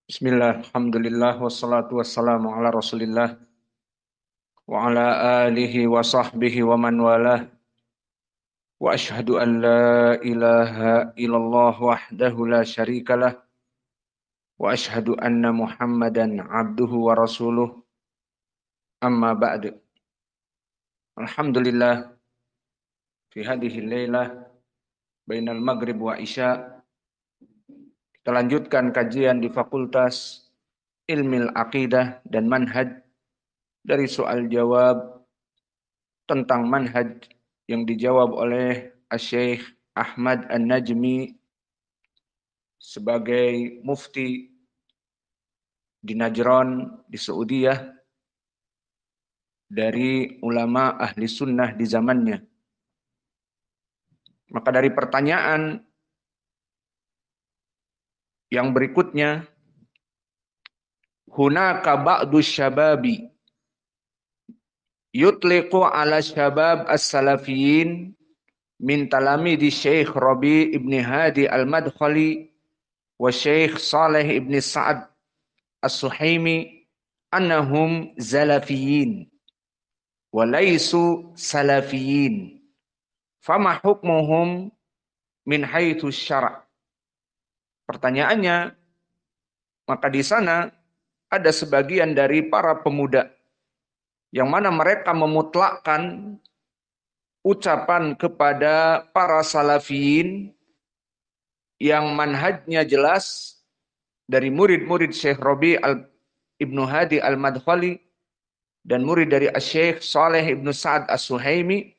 Bismillah, alhamdulillah, wassalatu wassalamu ala rasulillah wa ala alihi wa sahbihi wa man walah wa ashhadu an la ilaha illallah wahdahu la syarikalah wa ashhadu anna muhammadan abduhu wa rasuluh amma ba'du. Alhamdulillah, fi hadhihi laylah bainal maghrib wa isya kita lanjutkan kajian di Fakultas Ilmil Aqidah dan Manhaj dari soal jawab tentang manhaj yang dijawab oleh Syekh Ahmad An-Najmi sebagai mufti di Najran di Saudiyah dari ulama ahli sunnah di zamannya. Maka dari pertanyaan yang berikutnya, hunaka ba'du syababi yutliqu ala syabab as-salafiyin min talamidi Syekh Rabi ibn Hadi al-Madkhali wa Syekh Saleh ibn Sa'ad as-Suhaimi annahum zalafiyin wa laysu salafiyin. Fama hukmuhum min haitsu syara'. Pertanyaannya, maka di sana ada sebagian dari para pemuda yang mana mereka memutlakkan ucapan kepada para salafiyin yang manhajnya jelas dari murid-murid Syekh Rabi Ibnu Hadi Al-Madkhali dan murid dari Syekh Saleh Ibnu Sa'ad As-Suhaimi.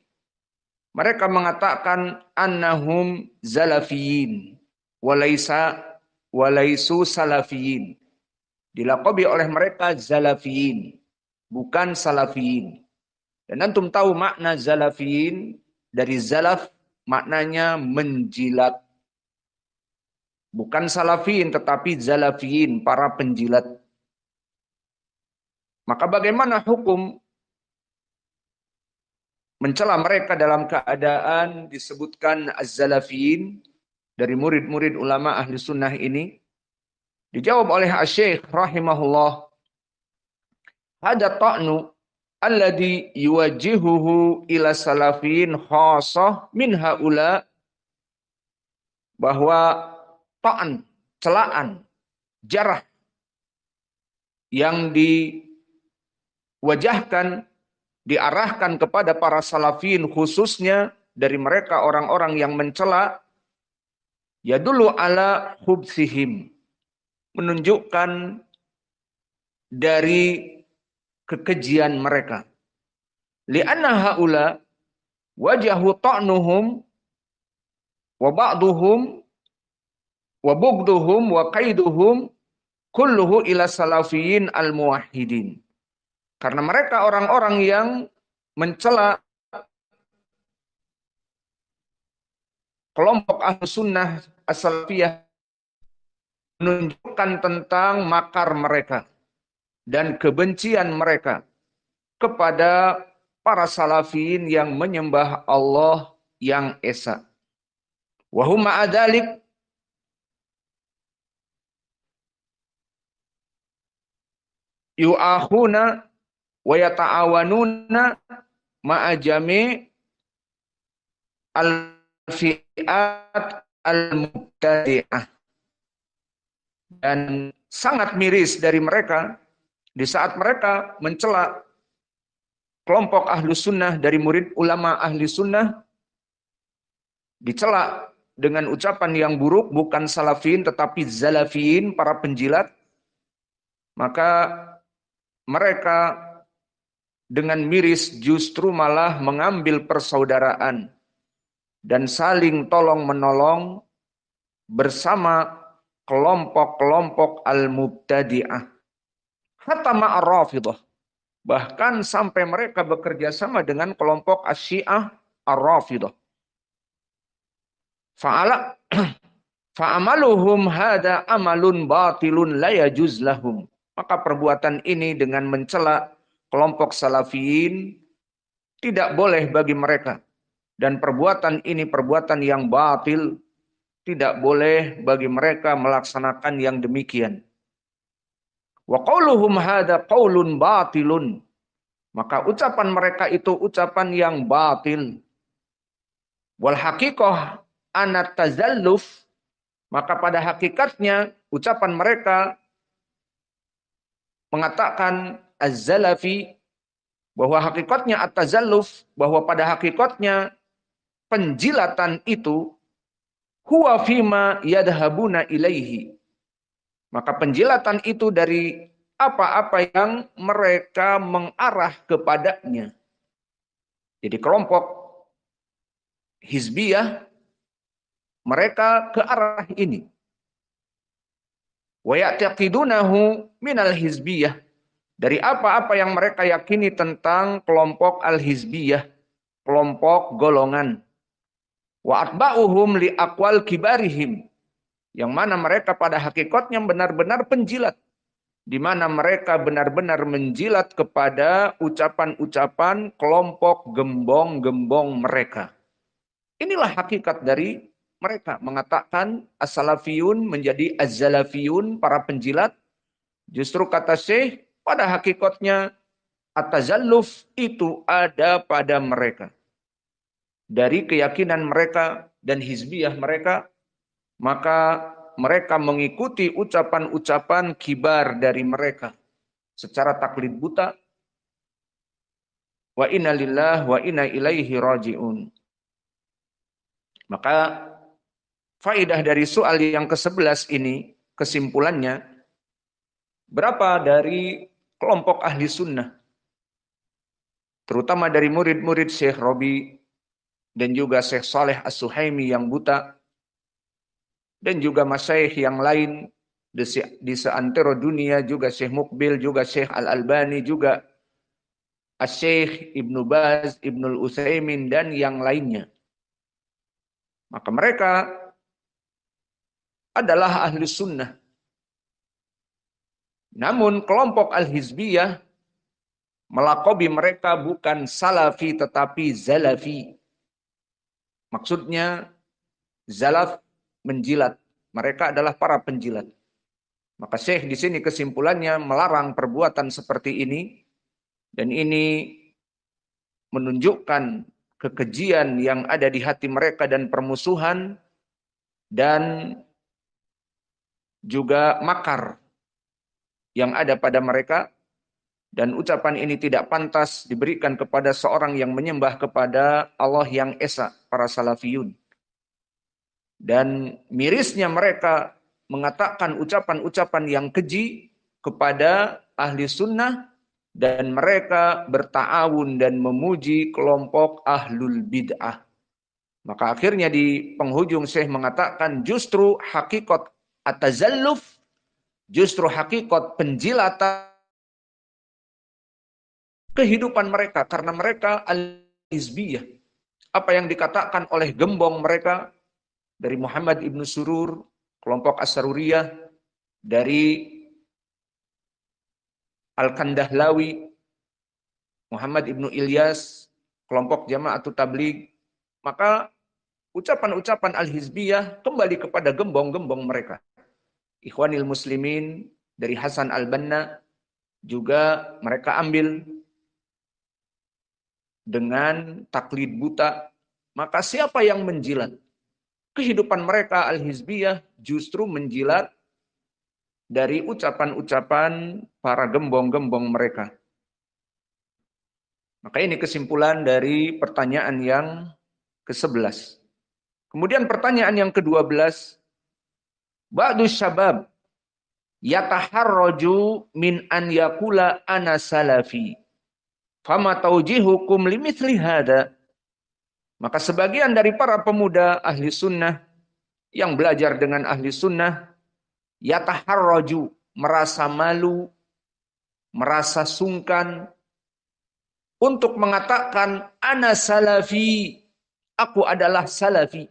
Mereka mengatakan annahum zalafiyin walaisu salafiyin. Dilaqabi oleh mereka zalafiyin, bukan salafiyin. Dan antum tahu makna zalafiyin, dari zalaf maknanya menjilat. Bukan salafiyin tetapi zalafiyin, para penjilat. Maka bagaimana hukum mencela mereka dalam keadaan disebutkan az-zalafiyin dari murid-murid ulama ahli sunnah ini? Dijawab oleh Syekh rahimahullah, hada ta'nu alladhi yuwajjihuhu ila salafiyin khasah min haula, bahwa ta'an, celaan, jarah yang diwajahkan, diarahkan kepada para salafiyin khususnya dari mereka orang-orang yang mencela, yadullu ala khubsihim, menunjukkan dari kekejian mereka. Li'anna haula wajahu ta'nuhum wa ba'duhum wa bugduhum wa qaiduhum kulluhu ila salafiyin al-muwahhidin. Karena mereka orang-orang yang mencela kelompok ahlu sunnah as-salafiyah, menunjukkan tentang makar mereka dan kebencian mereka kepada para salafiyin yang menyembah Allah yang esa. Wa hum ma'adzalik yu'akhuna wa yata'awanuna ma'a jami' al-fi'at al-mubtadi'ah. Dan sangat miris dari mereka di saat mereka mencela kelompok ahlu sunnah dari murid ulama ahli sunnah, dicela dengan ucapan yang buruk, bukan salafin tetapi zalafiyin, para penjilat. Maka mereka dengan miris justru malah mengambil persaudaraan dan saling tolong menolong bersama kelompok-kelompok al-mubtadi'ah. Hatta ma'ar-rafidah. Bahkan sampai mereka bekerja sama dengan kelompok asy-syiah ar-rafidah. Fa'amaluhum hada amalun batilun la yajuz lahum. Maka perbuatan ini dengan mencela kelompok salafiyin tidak boleh bagi mereka. Dan perbuatan ini perbuatan yang batil, tidak boleh bagi mereka melaksanakan yang demikian. Wa qauluhum hadza qaulun batilun. Maka ucapan mereka itu ucapan yang batil. Wal haqiqah anat tazalluf. Maka pada hakikatnya ucapan mereka mengatakan az-zalafi, bahwa hakikatnya at-tazalluf, bahwa pada hakikatnya penjilatan itu huwa fima yadhabuna ilaihi. Maka penjilatan itu dari apa-apa yang mereka mengarah kepadanya. Jadi kelompok hizbiyah mereka ke arah ini. Wa ya'taqidunahu minal hizbiyah. Dari apa-apa yang mereka yakini tentang kelompok al-hizbiyah, kelompok golongan. Wa atba'uhum li aqwal kibarihim. Yang mana mereka pada hakikatnya benar-benar penjilat. Di mana mereka benar-benar menjilat kepada ucapan-ucapan kelompok gembong-gembong mereka. Inilah hakikat dari mereka. Mengatakan as-salafiyun menjadi az-zalafiyun, para penjilat. Justru kata Syekh, pada hakikatnya at-tazalluf itu ada pada mereka. Dari keyakinan mereka dan hizbiyah mereka, maka mereka mengikuti ucapan-ucapan kibar dari mereka secara taklid buta. Wa inna lillahi wa inna ilaihi raji'un. Maka faidah dari soal yang ke-11 ini, kesimpulannya, berapa dari kelompok ahli sunnah, terutama dari murid-murid Syekh Robi dan juga Syekh Saleh As-Suhaimi yang buta, dan juga masyaikh yang lain di seantero dunia, juga Syekh Mukbil, juga Syekh Al-Albani, juga Syekh Ibnu Baz, Ibnul Utsaimin, dan yang lainnya. Maka mereka adalah ahli sunnah. Namun kelompok al-hizbiyah melakobi mereka bukan salafi tetapi zalafi. Maksudnya zalaf menjilat. Mereka adalah para penjilat. Maka Syekh di sini kesimpulannya melarang perbuatan seperti ini, dan ini menunjukkan kekejian yang ada di hati mereka dan permusuhan dan juga makar yang ada pada mereka, dan ucapan ini tidak pantas diberikan kepada seorang yang menyembah kepada Allah yang esa, para salafiyun. Dan mirisnya mereka mengatakan ucapan-ucapan yang keji kepada ahli sunnah, dan mereka berta'awun dan memuji kelompok ahlul bid'ah. Maka akhirnya di penghujung Syekh mengatakan justru hakikat at-tazalluf, justru hakikat penjilatan kehidupan mereka, karena mereka al-hizbiyah. Apa yang dikatakan oleh gembong mereka dari Muhammad ibnu Surur, kelompok As-Saruriyah, dari Al-Kandahlawi, Muhammad ibnu Ilyas, kelompok Jama'atut Tabligh, maka ucapan-ucapan al-hizbiyah kembali kepada gembong-gembong mereka. Ikhwanil Muslimin dari Hasan al-Banna juga mereka ambil dengan taklid buta. Maka siapa yang menjilat? Kehidupan mereka al-hizbiyah justru menjilat dari ucapan-ucapan para gembong-gembong mereka. Maka ini kesimpulan dari pertanyaan yang ke-11. Kemudian pertanyaan yang ke-12. Ba'du syabab yataharraju min an yakula ana salafi. Fama taujihukum limithli hada. Maka sebagian dari para pemuda ahli sunnah yang belajar dengan ahli sunnah, yataharraju, merasa malu, merasa sungkan untuk mengatakan ana salafi, aku adalah salafi.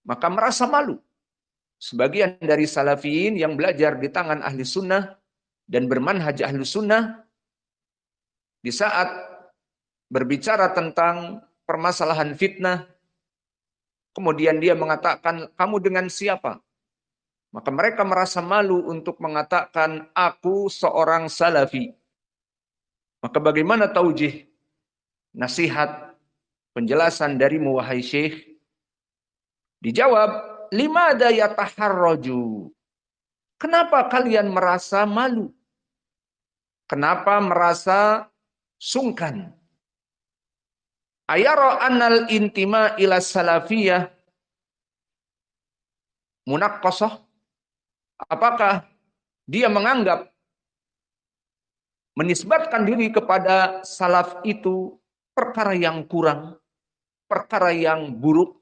Maka merasa malu. Sebagian dari salafiyin yang belajar di tangan ahli sunnah dan bermanhaj ahli sunnah, di saat berbicara tentang permasalahan fitnah, kemudian dia mengatakan, kamu dengan siapa? Maka mereka merasa malu untuk mengatakan, aku seorang salafi. Maka bagaimana taujih, nasihat, penjelasan dari wahai Syekh? Dijawab, limada yataharraju. Kenapa kalian merasa malu? Kenapa merasa sungkan? Ayara annal intima ila salafiyah munaqqasah. Apakah dia menganggap menisbatkan diri kepada salaf itu perkara yang kurang, perkara yang buruk?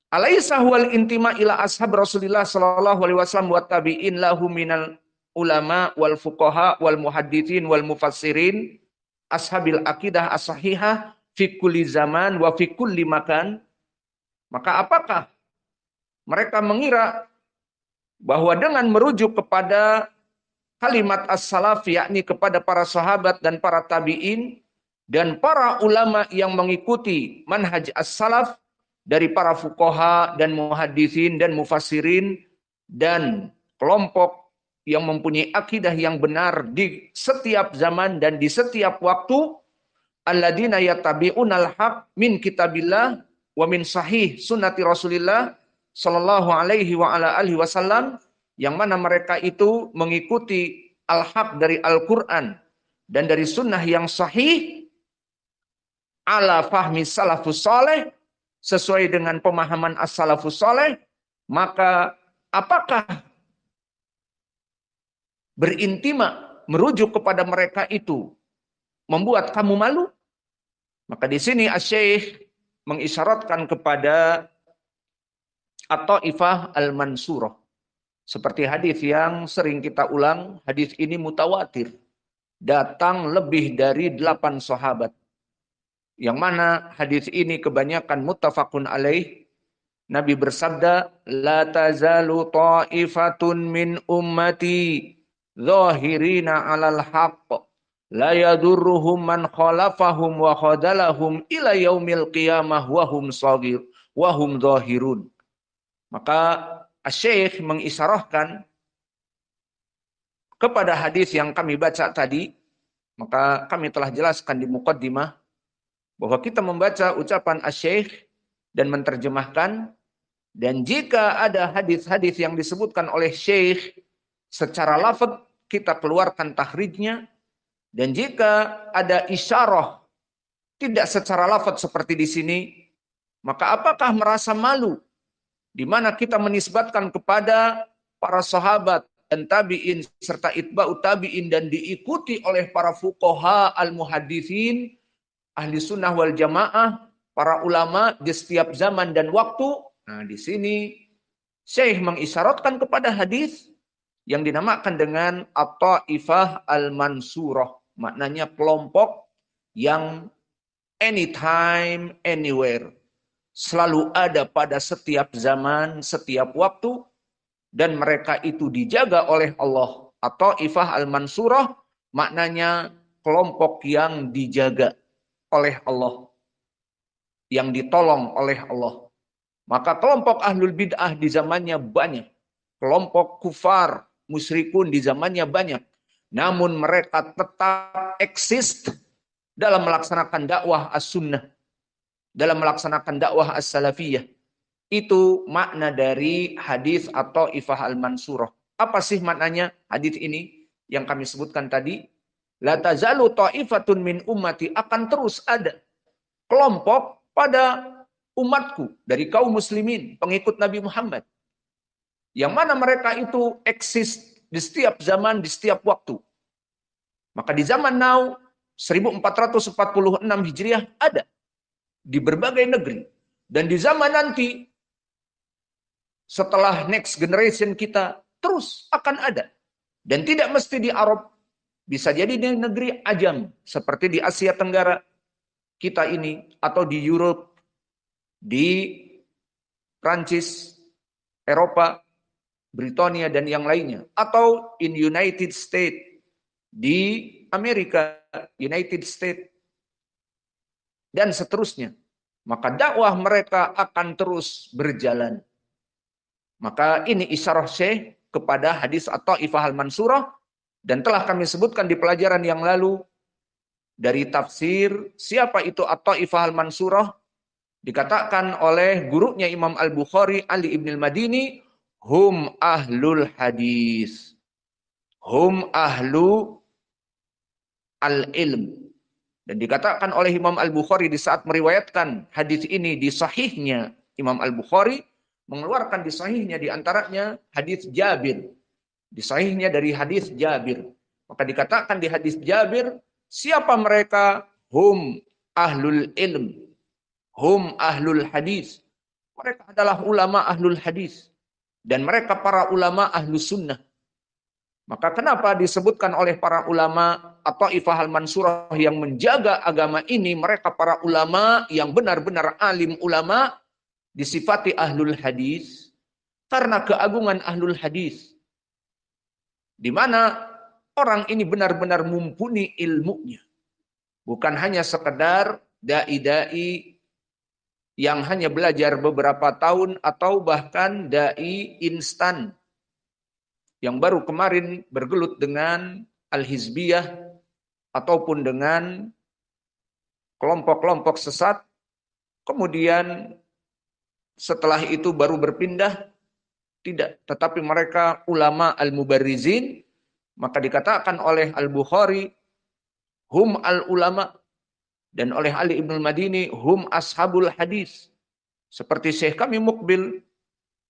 Alaisa huwal intima ila ashab Rasulillah sallallahu alaihi wasallam wa tabi'in lahu minal ulama wal fuqaha wal muhaddithin wal mufassirin ashabil akidah as-sahihah fi kulli zaman wa fi kulli makan. Maka apakah mereka mengira bahwa dengan merujuk kepada kalimat as-salaf, yakni kepada para sahabat dan para tabi'in dan para ulama yang mengikuti manhaj as-salaf dari para fuqaha dan muhaditsin dan mufassirin dan kelompok yang mempunyai akidah yang benar di setiap zaman dan di setiap waktu, alladzina yattabi'unal haq min kitabillah wa min sahih sunnati Rasulillah sallallahu alaihi wa ala alihi wasallam, yang mana mereka itu mengikuti al-haq dari Al-Qur'an dan dari sunnah yang sahih ala fahmi salafus saleh, sesuai dengan pemahaman as-salafus saleh. Maka apakah berintima merujuk kepada mereka itu membuat kamu malu? Maka di sini Asy-Syaikh mengisyaratkan kepada at-Taifah al-Mansurah. Seperti hadis yang sering kita ulang, hadis ini mutawatir. Datang lebih dari 8 sahabat. Yang mana hadis ini kebanyakan muttafaqun alaih. Nabi bersabda, la tazalu ta'ifatun min ummati zahirina 'alal haqq la yadurruhum man khalafahum wa khadalahum ila yaumil qiyamah wa hum shagir wa hum zahirun. Maka Asy-Syaikh mengisyaratkan kepada hadis yang kami baca tadi. Maka kami telah jelaskan di muqaddimah bahwa kita membaca ucapan Asy-Syaikh dan menerjemahkan. Dan jika ada hadis-hadis yang disebutkan oleh Syekh secara lafaz, kita keluarkan tahrijnya. Dan jika ada isyarah tidak secara lafaz seperti di sini, maka apakah merasa malu di mana kita menisbatkan kepada para sahabat dan tabi'in serta itba'ut tabi'in dan diikuti oleh para fuqaha al-muhaditsin, ahli sunnah wal jamaah, para ulama di setiap zaman dan waktu. Nah, di sini Syekh mengisyaratkan kepada hadis yang dinamakan dengan at-Taifah al-Mansurah. Maknanya kelompok yang anytime, anywhere. Selalu ada pada setiap zaman, setiap waktu. Dan mereka itu dijaga oleh Allah. At-Taifah al-Mansurah maknanya kelompok yang dijaga oleh Allah. Yang ditolong oleh Allah. Maka kelompok ahlul bid'ah di zamannya banyak. Kelompok kufar, musyrikun di zamannya banyak. Namun mereka tetap eksis dalam melaksanakan dakwah as-sunnah. Dalam melaksanakan dakwah as-salafiyah. Itu makna dari hadis atau ifah al-mansurah. Apa sih maknanya hadis ini yang kami sebutkan tadi? La tazalu ta'ifatun min ummati, akan terus ada kelompok pada umatku dari kaum muslimin, pengikut Nabi Muhammad. Yang mana mereka itu eksis di setiap zaman, di setiap waktu. Maka di zaman now, 1446 Hijriah ada di berbagai negeri. Dan di zaman nanti, setelah next generation kita, terus akan ada. Dan tidak mesti di Arab, bisa jadi di negeri ajam, seperti di Asia Tenggara kita ini, atau di Europe, di Prancis, Eropa, Britania, dan yang lainnya. Atau in United States, di Amerika, United States, dan seterusnya. Maka dakwah mereka akan terus berjalan. Maka ini isyarah Syekh kepada hadis at-Taifah al-Mansurah, dan telah kami sebutkan di pelajaran yang lalu dari tafsir siapa itu at-Taifah al-Mansurah, dikatakan oleh gurunya Imam Al-Bukhari Ali ibn al-Madini, hum ahlul hadis, hum ahlu al-ilm. Dan dikatakan oleh Imam Al-Bukhari di saat meriwayatkan hadis ini di sahihnya, Imam Al-Bukhari mengeluarkan di sahihnya di antaranya hadis Jabir. Di sahihnya dari hadis Jabir. Maka dikatakan di hadis Jabir, siapa mereka? Hum ahlul ilm. Hum ahlul hadis. Mereka adalah ulama ahlul hadis. Dan mereka para ulama ahlu sunnah. Maka kenapa disebutkan oleh para ulama atau Taifah al-Mansurah yang menjaga agama ini, mereka para ulama yang benar-benar alim ulama, disifati ahlul hadis karena keagungan ahlul hadis, di mana orang ini benar-benar mumpuni ilmunya, bukan hanya sekedar dai-dai yang hanya belajar beberapa tahun atau bahkan dai instan yang baru kemarin bergelut dengan al-hizbiyah ataupun dengan kelompok-kelompok sesat, kemudian setelah itu baru berpindah. Tidak, tetapi mereka ulama al-mubarrizin. Maka dikatakan oleh Al-Bukhari, hum al-ulama, dan oleh Ali ibn al-Madini, hum ashabul hadis. Seperti Syekh kami Muqbil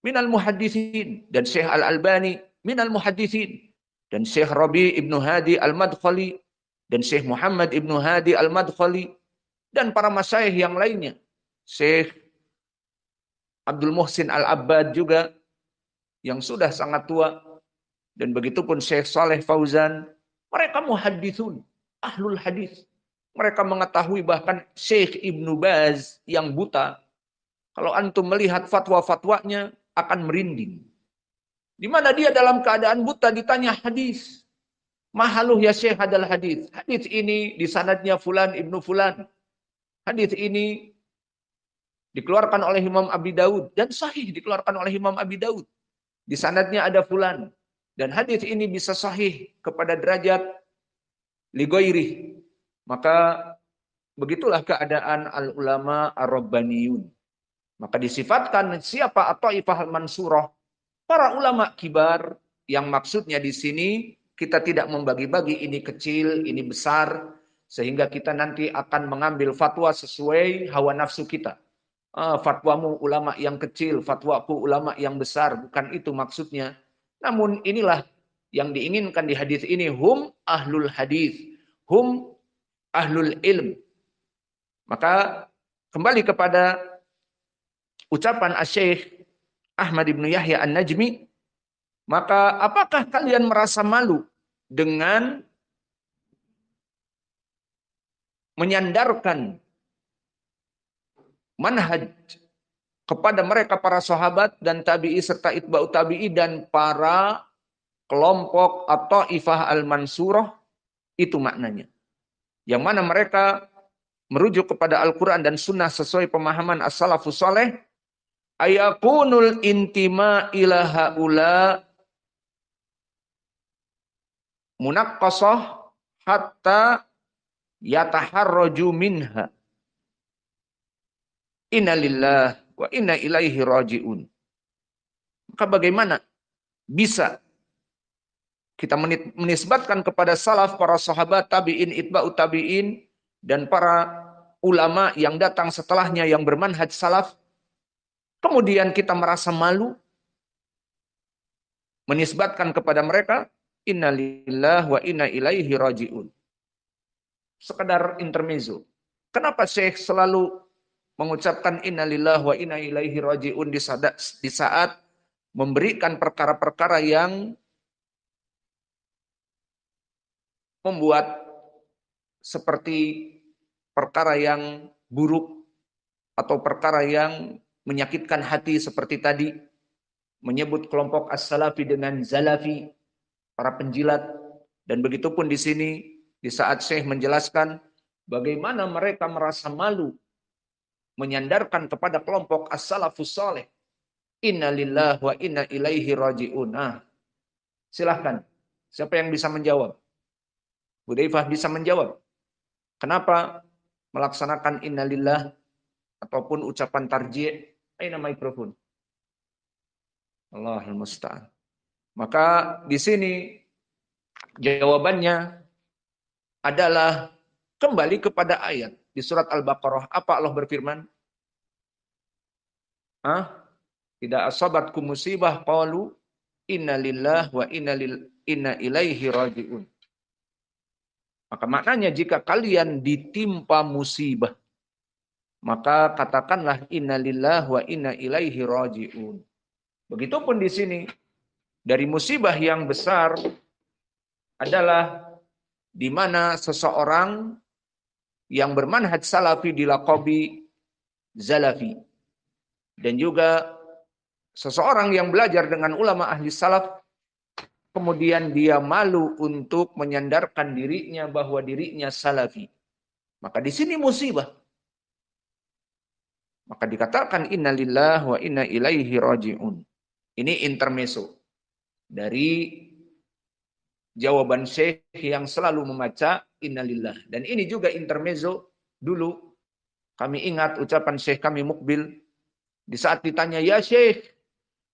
minal muhaddithin, dan Syekh Al-Albani minal muhaddithin, dan Syekh Rabi ibn Hadi al-Madkhali, dan Syekh Muhammad ibn Hadi al-Madkhali, dan para masyayikh yang lainnya. Syekh Abdul Muhsin al-Abbad juga, yang sudah sangat tua, dan begitupun Syekh Saleh Fauzan. Mereka muhaddithun, ahlul hadis. Mereka mengetahui, bahkan Syekh Ibnu Baz yang buta, kalau antum melihat fatwa-fatwanya akan merinding. Di mana dia dalam keadaan buta ditanya hadis. Mahaluh ya Syekh adalah hadis. Hadis ini di sanadnya fulan ibnu fulan. Hadis ini dikeluarkan oleh Imam Abi Daud dan sahih dikeluarkan oleh Imam Abi Daud. Di sanadnya ada fulan, dan hadis ini bisa sahih kepada derajat li ghairi. Maka begitulah keadaan al-ulama ar-rabbaniyun. Maka disifatkan siapa at-Taifah al-Mansurah, para ulama kibar, yang maksudnya di sini kita tidak membagi-bagi ini kecil, ini besar, sehingga kita nanti akan mengambil fatwa sesuai hawa nafsu kita. Fatwamu ulama yang kecil, fatwaku ulama yang besar, bukan itu maksudnya. Namun inilah yang diinginkan di hadis ini, hum ahlul hadis, hum ahlul ilm. Maka kembali kepada ucapan Asy-Syaikh Ahmad ibn Yahya An-Najmi, maka apakah kalian merasa malu dengan menyandarkan manhaj kepada mereka para sahabat dan tabi'i serta itba'ut tabi'i dan para kelompok atau Taifah al-Mansurah? Itu maknanya. Yang mana mereka merujuk kepada Al-Quran dan Sunnah sesuai pemahaman as-salafus saleh, ayakunul intima ila haula munaqqasah hatta yataharraju minha. Inna lillah wa inna ilaihi raji'un. Maka bagaimana bisa kita menisbatkan kepada salaf, para sahabat, tabi'in, itba'ut tabi'in, dan para ulama yang datang setelahnya yang bermanhaj salaf, kemudian kita merasa malu menisbatkan kepada mereka, inna lillah wa inna ilaihi raji'un. Sekedar intermezzo. Kenapa Syekh selalu mengucapkan inna lillah wa inna ilaihi raji'un di saat memberikan perkara-perkara yang membuat seperti perkara yang buruk atau perkara yang menyakitkan hati seperti tadi, menyebut kelompok as-salafi dengan zalafi, para penjilat, dan begitupun di sini di saat Syekh menjelaskan bagaimana mereka merasa malu menyandarkan kepada kelompok as-salafus saleh, Inna lillahi wa inna ilaihi raji'un. Nah, silahkan. Siapa yang bisa menjawab? Hudzaifah bisa menjawab. Kenapa melaksanakan innalillah ataupun ucapan tarji'? Aina mikrofon. Allahul musta'an. Maka di sini jawabannya adalah kembali kepada ayat di surat Al-Baqarah. Apa Allah berfirman? Tidak asabatkum musibah qalu inna lillahi wa inna ilaihi raji'un. Maka maknanya jika kalian ditimpa musibah, maka katakanlah inna lillahi wa inna ilaihi raji'un. Begitupun di sini dari musibah yang besar adalah di mana seseorang yang bermanhaj salafi dilaqabi zalafi. Dan juga seseorang yang belajar dengan ulama ahli salaf, kemudian dia malu untuk menyandarkan dirinya bahwa dirinya salafi. Maka di sini musibah. Maka dikatakan innalillahi wa inna ilaihi raji'un. Ini intermezzo dari jawaban Syekh yang selalu membaca innalillah. Dan ini juga intermezzo dulu. Kami ingat ucapan Syekh kami Mukbil. Di saat ditanya, ya Syekh,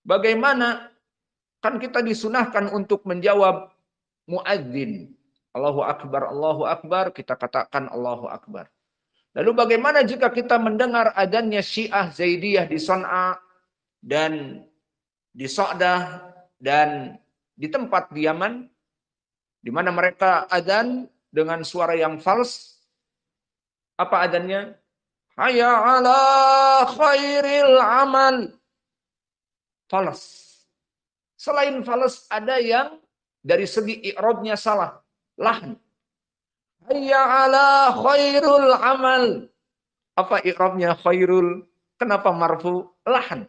bagaimana? Kan kita disunahkan untuk menjawab muadzin. Allahu Akbar, kita katakan Allahu Akbar. Lalu bagaimana jika kita mendengar adanya Syiah Zaidiyah di Son'a dan di So'dah dan di tempat di Yaman, di mana mereka adzan dengan suara yang fals? Apa adzannya? Hayya ala khairil amal. Fals. Selain fals ada yang dari segi i'rabnya salah. Lahn. Hayya ala khairul amal. Apa i'rabnya khairul? Kenapa marfu? Lahn.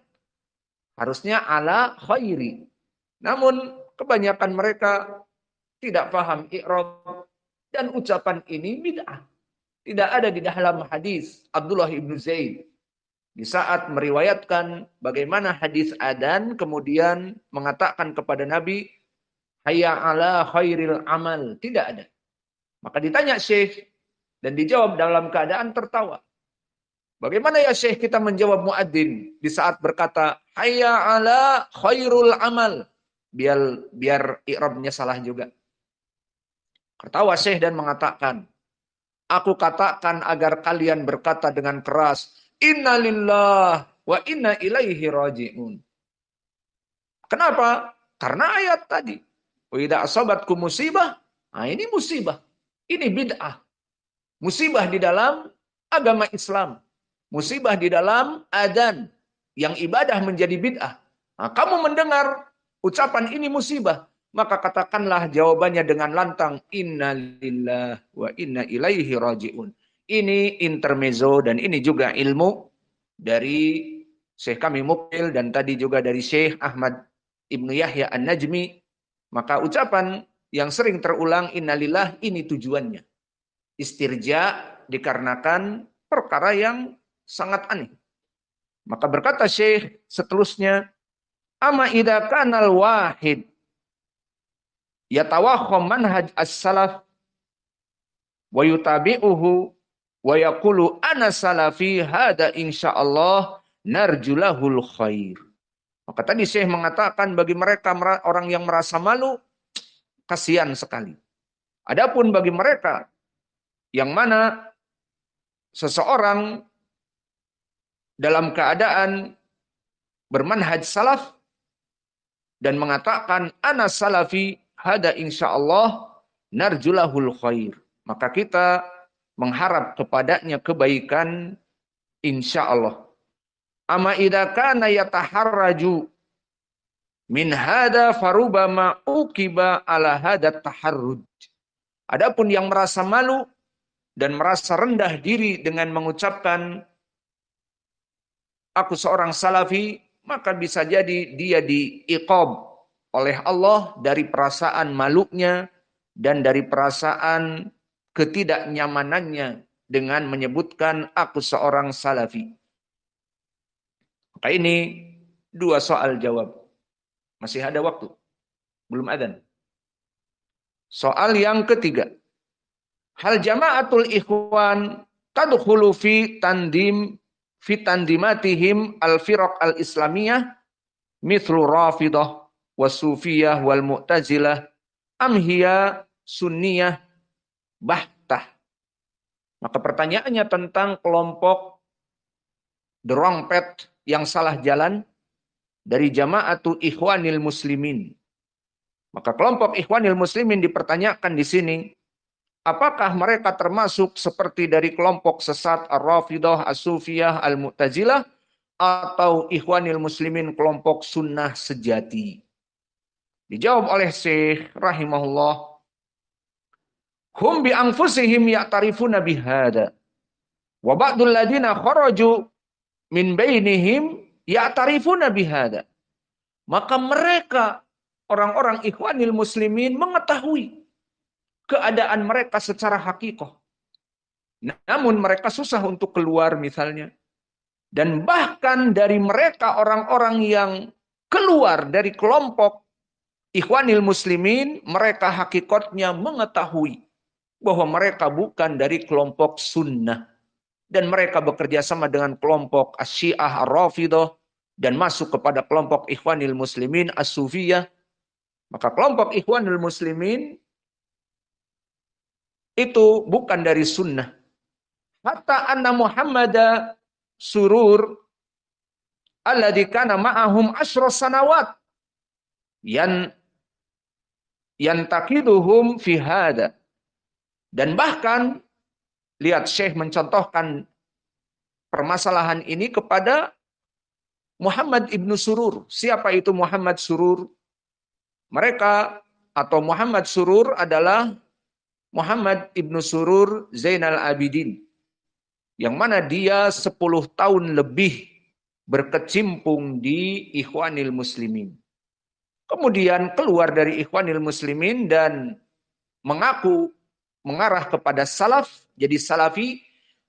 Harusnya ala khairi. Namun kebanyakan mereka tidak paham i'rab dan ucapan ini bid'ah. Tidak ada di dalam hadis Abdullah ibnu Zaid. Di saat meriwayatkan bagaimana hadis adzan kemudian mengatakan kepada Nabi, hayya ala khairil amal. Tidak ada. Maka ditanya Syekh dan dijawab dalam keadaan tertawa. Bagaimana ya Syekh kita menjawab muadzin di saat berkata hayya ala khairul amal? Biar i'rabnya salah juga. Tertawa Syekh dan mengatakan, aku katakan agar kalian berkata dengan keras, inna lillah wa inna ilaihi raji'un. Kenapa? Karena ayat tadi. Wa idza asabatkum musibah. Nah, ini musibah. Ini bid'ah. Musibah di dalam agama Islam. Musibah di dalam adzan. Yang ibadah menjadi bid'ah. Nah, kamu mendengar ucapan ini musibah. Maka katakanlah jawabannya dengan lantang. Inna lillah wa inna ilaihi raji'un. Ini intermezzo dan ini juga ilmu dari Syekh kami Mukbil dan tadi juga dari Syekh Ahmad Ibnu Yahya An-Najmi. Maka ucapan yang sering terulang innalillah ini tujuannya. Istirja dikarenakan perkara yang sangat aneh. Maka berkata Syekh seterusnya, ama idza kanal wahid yatawakham manhaj as-salaf wa yutabi'uhu wa yaqulu ana salafi hada insyaallah narjulahul khair. Maka tadi Syekh mengatakan bagi mereka orang yang merasa malu, kasihan sekali. Adapun bagi mereka yang mana seseorang dalam keadaan bermanhaj salaf dan mengatakan ana salafi hada insyaallah narjulahul khair, maka kita mengharap kepadanya kebaikan insyaallah. Ama idza kana yataharraju min hada farubama uqiba ala hada taharruj. Adapun yang merasa malu dan merasa rendah diri dengan mengucapkan aku seorang salafi, maka bisa jadi dia diiqab oleh Allah dari perasaan malunya dan dari perasaan ketidaknyamanannya dengan menyebutkan aku seorang salafi. Maka ini 2 soal jawab. Masih ada waktu. Belum adzan. Soal yang ketiga. Hal jama'atul ikhwan tadkhulu fi tandimatihim al-firaq al-islamiyah mithlu rafidah wasufiyah wal mu'tazilah amhiya sunniyah bahtah. Maka pertanyaannya tentang kelompok the wrong path yang salah jalan dari jama'atu ikhwanil muslimin. Maka kelompok ikhwanil muslimin dipertanyakan di sini, apakah mereka termasuk seperti dari kelompok sesat ar-rafidah, as-sufiyah, al-mu'tazilah, atau ikhwanil muslimin kelompok sunnah sejati? Dijawab oleh Syekh rahimahullah, hum bi anfusihim ya'tarifuna bihada. Wa ba'dul ladina kharaju min bainihim ya'tarifuna bihada. Maka mereka, orang-orang ikhwanil muslimin, mengetahui keadaan mereka secara hakikoh. Namun mereka susah untuk keluar misalnya. Dan bahkan dari mereka orang-orang yang keluar dari kelompok ikhwanil muslimin, mereka hakikatnya mengetahui bahwa mereka bukan dari kelompok sunnah. Dan mereka bekerja sama dengan kelompok Asy-Syiah Ar-Rafidah dan masuk kepada kelompok ikhwanil muslimin As-Sufiyah. Maka kelompok ikhwanil muslimin itu bukan dari sunnah. Hatta anna Muhammad surur alladzi kana ma'ahum 10 sanawat yantaqiduhum fi hada. Dan bahkan lihat Syekh mencontohkan permasalahan ini kepada Muhammad ibnu Surur. Siapa itu Muhammad Surur? Mereka atau Muhammad Surur adalah Muhammad ibnu Surur Zainal Abidin. Yang mana dia 10 tahun lebih berkecimpung di Ikhwanil Muslimin. Kemudian keluar dari Ikhwanil Muslimin dan mengaku mengarah kepada salaf, jadi salafi,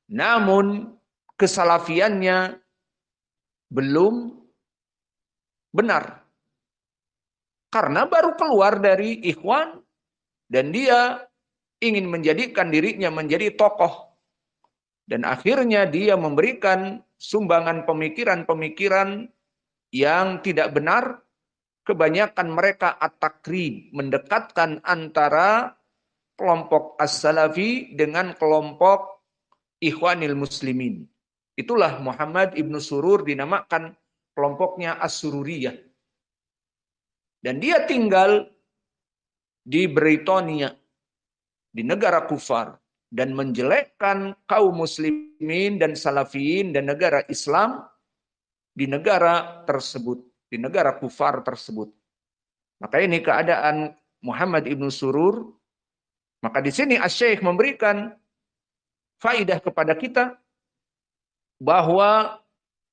namun kesalafiannya belum benar. Karena baru keluar dari Ikhwan dan dia ingin menjadikan dirinya menjadi tokoh. Dan akhirnya dia memberikan sumbangan pemikiran-pemikiran yang tidak benar. Kebanyakan mereka at-takrib, mendekatkan antara kelompok as-salafi dengan kelompok ikhwanil muslimin. Itulah Muhammad ibnu Surur dinamakan kelompoknya as-sururiyah. Dan dia tinggal di Britania, di negara kufar, dan menjelekkan kaum muslimin dan salafiyin dan negara Islam di negara tersebut, di negara kufar tersebut. Maka ini keadaan Muhammad ibnu Surur. Maka di sini Asy-Syaikh memberikan faidah kepada kita bahwa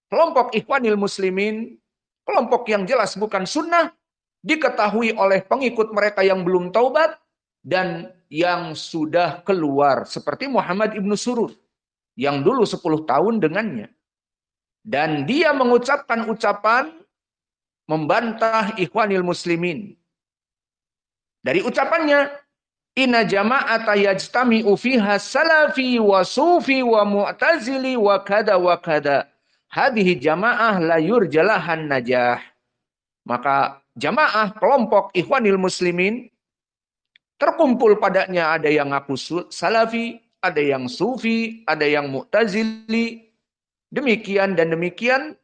kelompok ikhwanil muslimin, kelompok yang jelas bukan sunnah, diketahui oleh pengikut mereka yang belum taubat dan yang sudah keluar. Seperti Muhammad ibnu Surur, yang dulu 10 tahun dengannya. Dan dia mengucapkan ucapan membantah ikhwanil muslimin. Dari ucapannya, inna jama'ata yajtami'u fiha salafi wa sufi wa mu'tazili wa kada wa kada. Hadhihi jama'ah la yurjalahan najah. Maka jamaah kelompok ikhwanil muslimin terkumpul padanya ada yang ngaku salafi, ada yang sufi, ada yang mu'tazili. Demikian dan demikian,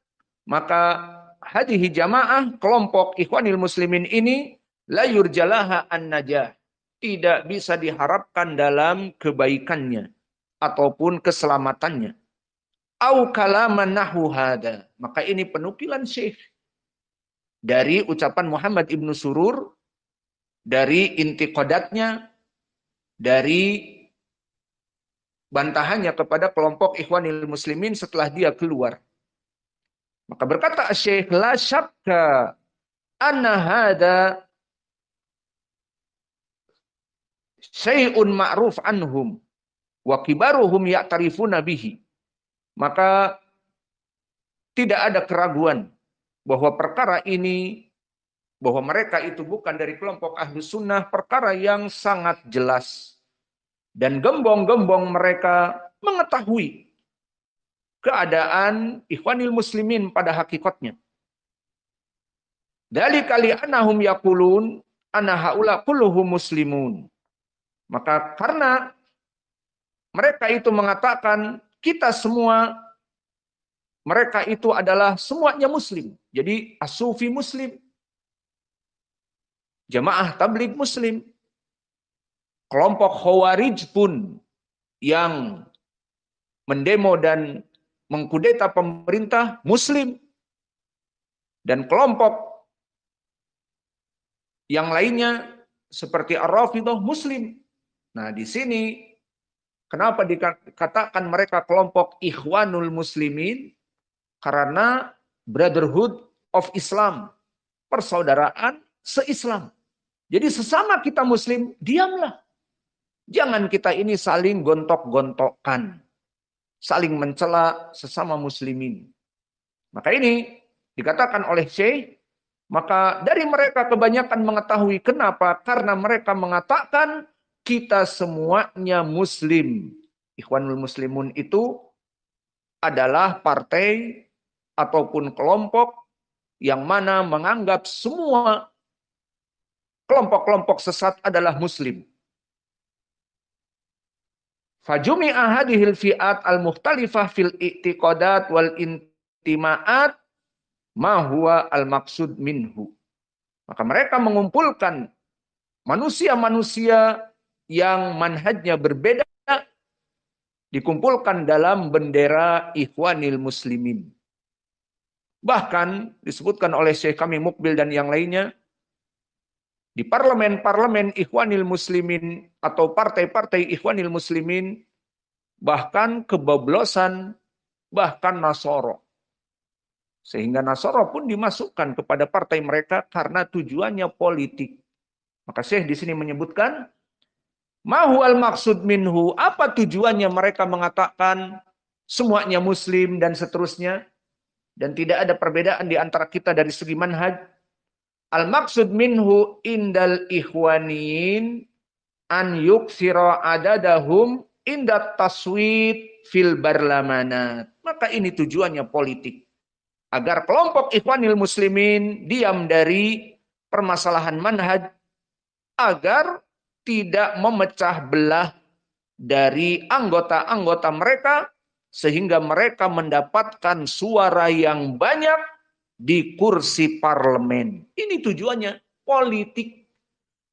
maka hadhihi jamaah kelompok ikhwanil muslimin ini la yurjalaha an-najah. Tidak bisa diharapkan dalam kebaikannya ataupun keselamatannya. Au kalaman nahu hada. Maka ini penukilan Syekh dari ucapan Muhammad ibnu Surur, dari intiqadatnya, dari bantahannya kepada kelompok ikhwanil muslimin setelah dia keluar. Maka berkata Syekh, la syakka anna hada syai'un ma'ruf anhum wa kibaruhum ya'tarifuna bihi. Maka tidak ada keraguan bahwa perkara ini, bahwa mereka itu bukan dari kelompok Ahlus Sunnah, perkara yang sangat jelas. Dan gembong-gembong mereka mengetahui keadaan Ikhwanil Muslimin pada hakikatnya. Dari kali anahum yakulun ana haula kulluhum muslimun. Maka karena mereka itu mengatakan kita semua, mereka itu adalah semuanya muslim. Jadi as-sufi muslim, jamaah tabligh muslim, kelompok khawarij pun yang mendemo dan mengkudeta pemerintah muslim, dan kelompok yang lainnya seperti Ar-Rafidhah muslim. Nah, di sini kenapa dikatakan mereka kelompok Ikhwanul Muslimin? Karena Brotherhood of Islam, persaudaraan se-Islam. Jadi sesama kita muslim, diamlah. Jangan kita ini saling gontok-gontokan, saling mencela sesama muslimin. Maka ini dikatakan oleh Syekh, maka dari mereka kebanyakan mengetahui kenapa? Karena mereka mengatakan kita semuanya muslim. Ikhwanul Muslimun itu adalah partai ataupun kelompok yang mana menganggap semua kelompok-kelompok sesat adalah muslim. Fajumi'a hadhil fi'at al-mukhtalifah fil i'tiqadat wal intimaat ma huwa al-maqsud minhu. Maka mereka mengumpulkan manusia-manusia yang manhajnya berbeda, dikumpulkan dalam bendera Ikhwanil Muslimin. Bahkan disebutkan oleh Syekh kami Mukbil dan yang lainnya, di parlemen-parlemen Ikhwanil Muslimin atau partai-partai Ikhwanil Muslimin, bahkan kebablasan, bahkan Nasoro. Sehingga Nasoro pun dimasukkan kepada partai mereka karena tujuannya politik. Maka Syekh di sini menyebutkan, mahual maksud minhu, apa tujuannya mereka mengatakan semuanya Muslim dan seterusnya, dan tidak ada perbedaan di antara kita dari segi manhaj. Al-maksud minhu indal ikhwanin an yuksira adadahum indat taswid fil barlamanat. Maka ini tujuannya politik. Agar kelompok Ikhwanil Muslimin diam dari permasalahan manhaj, agar tidak memecah belah dari anggota-anggota mereka, sehingga mereka mendapatkan suara yang banyak di kursi parlemen. Ini tujuannya politik.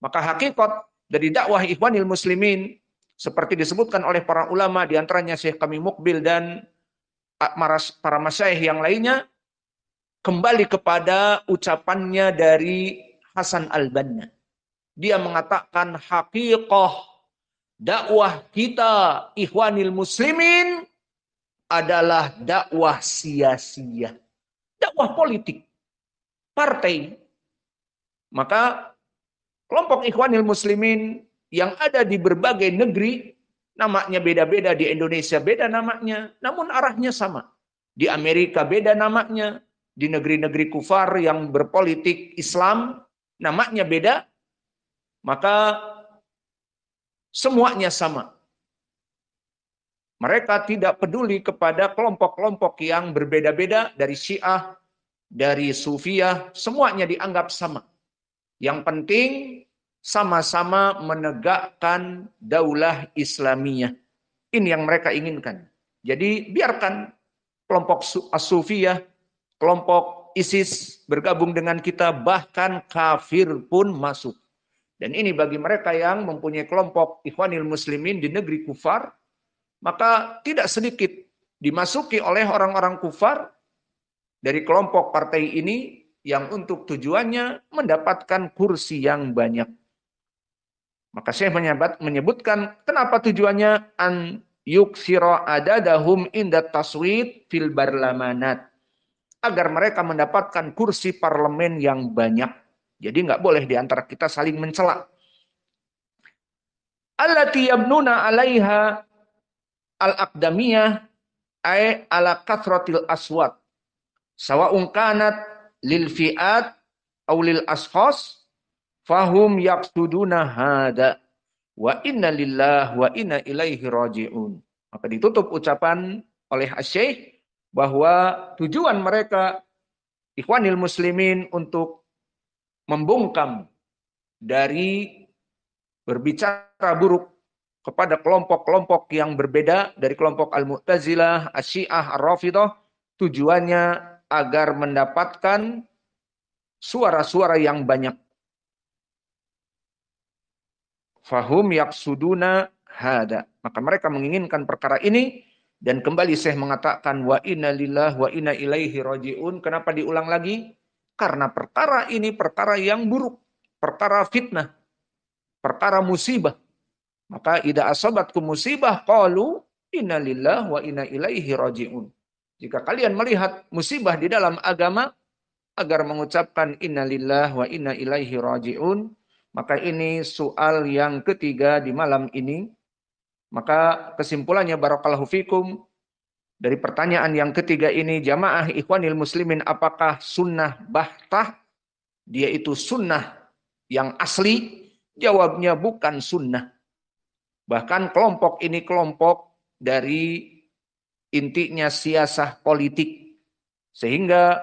Maka hakikat dari dakwah Ikhwanil Muslimin seperti disebutkan oleh para ulama, di antaranya Syekh kami Mukbil dan para masyayikh yang lainnya, kembali kepada ucapannya dari Hasan Al-Banna. Dia mengatakan hakikat dakwah kita Ikhwanil Muslimin adalah dakwah sia-sia. Dakwah politik, partai. Maka kelompok Ikhwanil Muslimin yang ada di berbagai negeri, namanya beda-beda, di Indonesia beda namanya, namun arahnya sama. Di Amerika beda namanya, di negeri-negeri kufar yang berpolitik Islam, namanya beda, maka semuanya sama. Mereka tidak peduli kepada kelompok-kelompok yang berbeda-beda, dari Syiah, dari Sufiyah, semuanya dianggap sama. Yang penting sama-sama menegakkan daulah Islamiyah. Ini yang mereka inginkan. Jadi biarkan kelompok As-Sufiyah, kelompok ISIS bergabung dengan kita, bahkan kafir pun masuk. Dan ini bagi mereka yang mempunyai kelompok Ikhwanil Muslimin di negeri kufar, maka tidak sedikit dimasuki oleh orang-orang kufar dari kelompok partai ini yang untuk tujuannya mendapatkan kursi yang banyak. Maka saya menyebutkan kenapa tujuannya an yuksira adadahum indat taswid fil barlamanat, agar mereka mendapatkan kursi parlemen yang banyak. Jadi nggak boleh di antara kita saling mencela. Allati yabnuna 'alaiha al-aqdamiyah ay ala kathratil aswat sawa'un kanat lil fi'at aw lil ashkhas fahum yaqsuduna hada wa inna lillahi wa inna ilaihi raji'un. Maka ditutup ucapan oleh Asy-Syaikh bahwa tujuan mereka Ikhwanil Muslimin untuk membungkam dari berbicara buruk kepada kelompok-kelompok yang berbeda dari kelompok Al-Mu'tazilah, Asy-Syiah, Ar-Rafidhah, tujuannya agar mendapatkan suara-suara yang banyak. Fahum yaqsuduna hada. Maka mereka menginginkan perkara ini dan kembali Syekh mengatakan wa inna lillahi wa inna ilaihi raji'un. Kenapa diulang lagi? Karena perkara ini perkara yang buruk, perkara fitnah, perkara musibah. Maka idza asabatkum musibah qalu inna lillahi wa inna ilaihi raji'un. Jika kalian melihat musibah di dalam agama agar mengucapkan inna lillahi wa inna ilaihi raji'un. Maka ini soal yang ketiga di malam ini. Maka kesimpulannya barakallahu fikum dari pertanyaan yang ketiga ini, jamaah Ikhwanil Muslimin, apakah sunnah bahtah? Dia itu sunnah yang asli? Jawabnya bukan sunnah. Bahkan kelompok ini kelompok dari intinya siasah politik. Sehingga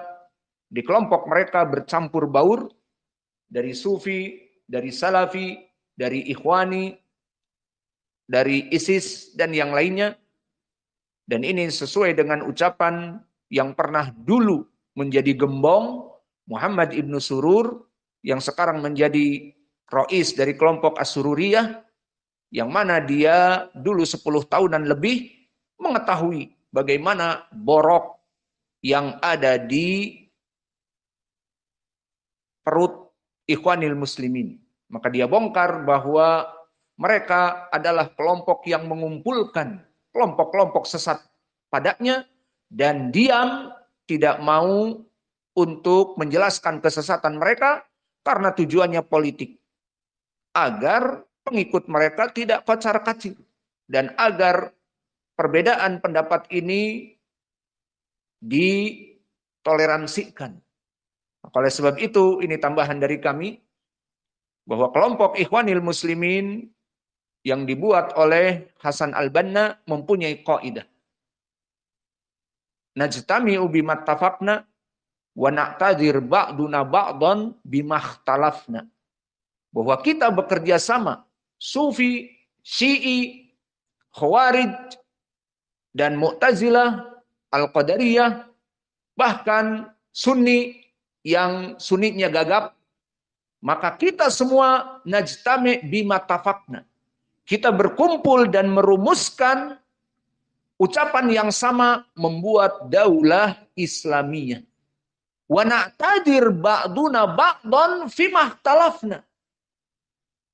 di kelompok mereka bercampur baur dari sufi, dari salafi, dari ikhwani, dari ISIS, dan yang lainnya. Dan ini sesuai dengan ucapan yang pernah dulu menjadi gembong Muhammad ibnu Surur, yang sekarang menjadi rois dari kelompok As-Sururiyah, yang mana dia dulu 10 tahunan lebih mengetahui bagaimana borok yang ada di perut Ikhwanil Muslimin. Maka dia bongkar bahwa mereka adalah kelompok yang mengumpulkan kelompok-kelompok sesat padanya dan diam tidak mau untuk menjelaskan kesesatan mereka karena tujuannya politik. Agar pengikut mereka tidak kocar-kacir dan agar perbedaan pendapat ini ditoleransikan. Oleh sebab itu, ini tambahan dari kami, bahwa kelompok Ikhwanil Muslimin yang dibuat oleh Hasan Al-Banna mempunyai kaidah. Najtami'u bimattafaqna wa na'tadir ba'duna ba'dan bimakhtalafna. Bahwa kita bekerja sama, Sufi, Syi'i, Khawarij, dan Mu'tazilah, Al-Qadariyah, bahkan Sunni yang sunninya gagap, maka kita semua najtami bima tafakna. Kita berkumpul dan merumuskan ucapan yang sama membuat daulah Islamiyah. Wa na'tadir ba'duna ba'dan fima ikhtalafna.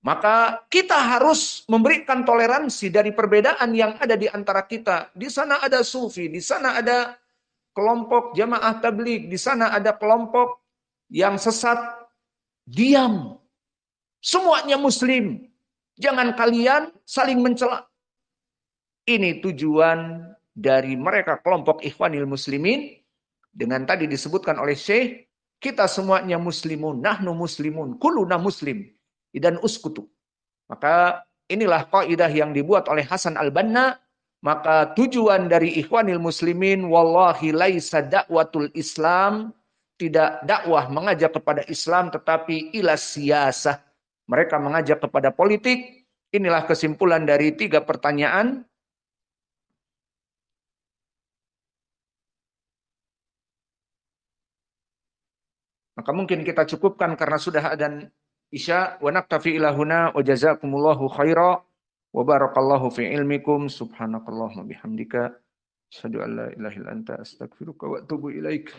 Maka kita harus memberikan toleransi dari perbedaan yang ada di antara kita. Di sana ada Sufi, di sana ada kelompok jamaah tabligh, di sana ada kelompok yang sesat. Diam. Semuanya Muslim. Jangan kalian saling mencela. Ini tujuan dari mereka kelompok Ikhwanil Muslimin. Dengan tadi disebutkan oleh Syekh, kita semuanya Muslimun, nahnu Muslimun, kuluna Muslim. Dan uskutu. Maka inilah kaidah yang dibuat oleh Hasan Al-Banna. Maka tujuan dari Ikhwanil Muslimin, wallahi laisa da'watul Islam, tidak dakwah mengajak kepada Islam, tetapi ila siyasah. Mereka mengajak kepada politik. Inilah kesimpulan dari 3 pertanyaan. Maka mungkin kita cukupkan karena sudah adzan Isya. Wa naktafi ilahuna wa jazakumullahu khaira wa barakallahu fi ilmikum. Subhanakallahumma bihamdika asyhadu an la ilaha illa anta astaghfiruka wa atubu ilaik.